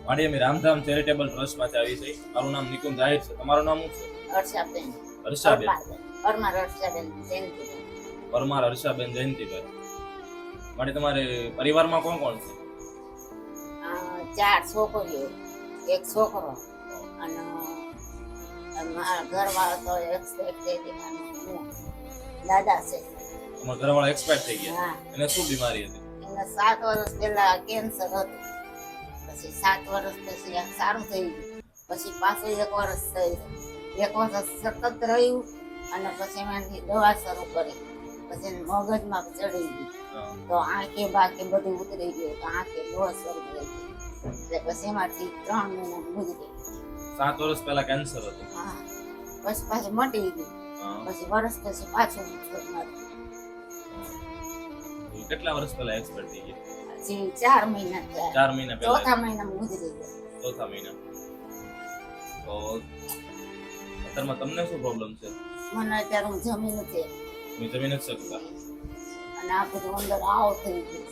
મારી અમે રામધામ ચેરિટેબલ ટ્રસ્ટમાંથી આવી છે. મારું નામ નિકુંજ આહિર છે. તમારું નામ શું છે? હર્ષાબેન. હર્ષાબેન. પરમાર હર્ષાબેન જયંતિભાઈ. પરમાર હર્ષાબેન જયંતિભાઈ. મારી તમારે પરિવારમાં કોણ કોણ છે? 4 છોકરીઓ, 1 છોકરો અને મારા ઘરવાળો તો એક્સપેક્ટ થઈ ગયો. દાદા છે. તમારા ઘરવાળા એક્સપાયર થઈ ગયા? હા. એને શું બીમારી હતી? એને 7 વર્ષ પહેલા કેન્સર હતું. પછી 7 વર્ષ પછી આ સારું થઈ ગયું. પછી પાછું 1 વર્ષ થઈ ગયું. 1 વર્ષ સતત રહ્યું અને પછી એમાંથી દવા શરૂ કરી. પછી એને મગજમાં ચડી ગયું તો આંખે બાકે બધું ઉતરી ગયું તો આંખે દવા શરૂ થઈ ગઈ. એટલે પછી એમાંથી 3 મહિના ગુજરી. 7 વર્ષ પહેલા કેન્સર હતું? હા. પછી પાછું મટી ગયું. પછી વર્ષ પછી પાછું કેટલા વર્ષ પહેલા એક્સપાયર થઈ ગયા? પછી 4 મહિના થયા. 4 મહિના પહેલા? ચોથા મહિનામાં ગુજરી ગયા. ચોથા મહિના. તો અત્યારમાં તમને શું પ્રોબ્લેમ છે? મને અત્યારે હું જમી નથી તમે જમી નથી શકતા અને આ બધું અંદર આવો થઈ ગયું.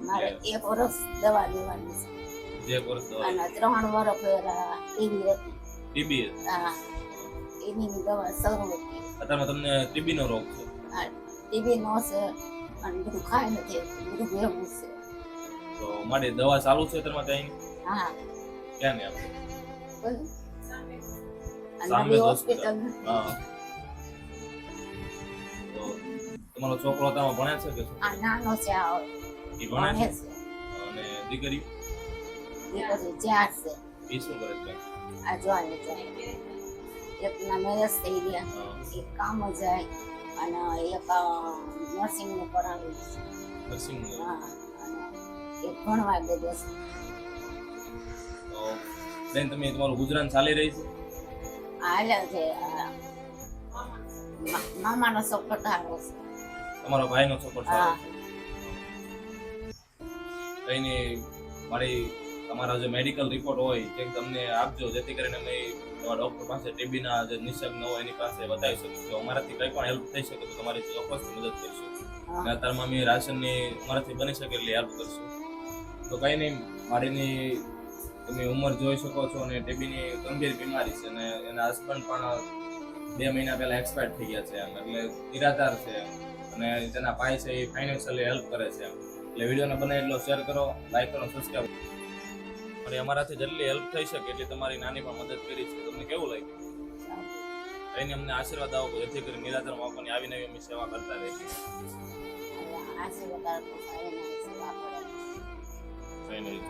મારે 1 વર્ષ દવા લેવાની છે. 1 વર્ષ દવા? અને 3 વર્ષ પહેલા ટીબી હતી. ટીબી? હા, ટીબીની દવા શરૂ હતી. અત્યારમાં તમને ટીબી નો રોગ છે? હા, ટીબી નો છે અને બધું ખાય નથી, બધું ભેગું છે. તો મારી દવા ચાલુ છે અત્યારમાં ત્યાં? હા. ક્યાં ને આપણે? અને હોસ્પિટલ. હા. તો તમારો છોકરો ત્યાં ભણે છે કે શું? આ નાનો છે, આ એ ભણે છે? છે. અને દીકરી? દીકરી 4 છે. એ શું કરે છે? આ જોવાની જાય. એકના મેરેજ થઈ ગયા, એક કામ જાય અને એક નર્સિંગ નું કરાવ્યું છે. નર્સિંગ? હા. અને એક ભણવા દે છે. તો બેન તમે તમારું ગુજરાન ચાલી રહી છે? હાલે છે. મામાનો સપોર્ટ આવ્યો છે. તમારો ભાઈનો સપોર્ટ હા. સારો છે? કઈ નહીં, મારી તમારા જે મેડિકલ રિપોર્ટ હોય તે તમને આપજો, જેથી કરીને અમે એવા ડોક્ટર પાસે ટીબીના જે નિષ્ણાત હોય એની પાસે બતાવી શકીશું. જો અમારાથી કંઈ પણ હેલ્પ થઈ શકે તો તમારી ચોક્કસથી મદદ કરીશું. અને અત્યારમાં અમે રાશનની અમારાથી બની શકે એટલી હેલ્પ કરશું. તો કંઈ નહીં, મારીની તમે ઉંમર જોઈ શકો છો અને ટીબીની ગંભીર બીમારી છે અને એના હસબન્ડ પણ 2 મહિના પહેલા એક્સપાયર થઈ ગયા છે. એટલે નિરાધાર છે અને તેના ભાઈ છે એ ફાઇનાન્શિયલી હેલ્પ કરે છે. એટલે વિડીયોને બને એટલો શેર કરો, લાઈક કરો, સબસ્ક્રાઈબ કરો. અને અમારાથી જેટલી હેલ્પ થઈ શકે એટલી તમારી નાની પણ મદદ કરી છે. તમને કેવું લાગ્યું? એને અમને આશીર્વાદ આપો, જેથી કરી નિરાધાર બાળકોની આવી નવી અમે સેવા કરતા રહીએ. આશીર્વાદ આપો. કઈ નહીં.